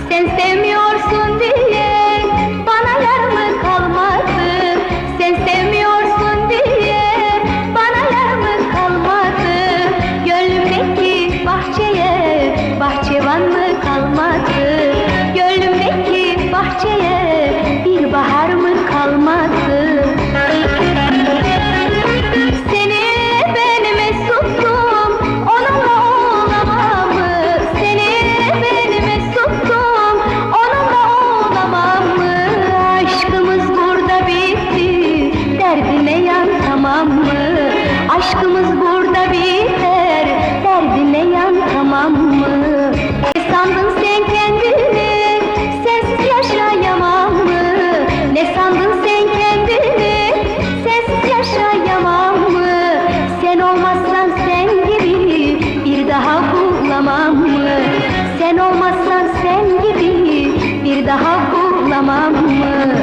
Sen sevmiyorsun diye bana yar mı kalmadı? Sen sevmiyorsun diye bana yar mı kalmadı? Gönlümdeki bahçeye bahçıvan mı kalmadı? Gönlümdeki bahçeye bir bahar mı kalmadı? Seni ben mesuttum, onunla olamam mı? Seni ben mesuttum, onunla olamam mı? Aşkımız burada bitti, derdime yan tamam mı? Aşkımız burada biter, derdime yan tamam mı? Ne sandın sen kendini, sensiz yaşayamam mı? Ne sandın sen kendini, sensiz yaşayamam mı? Sen olmazsan sen gibi bir daha bulamam mı? Sen olmazsan sen gibi bir daha bulamam mı?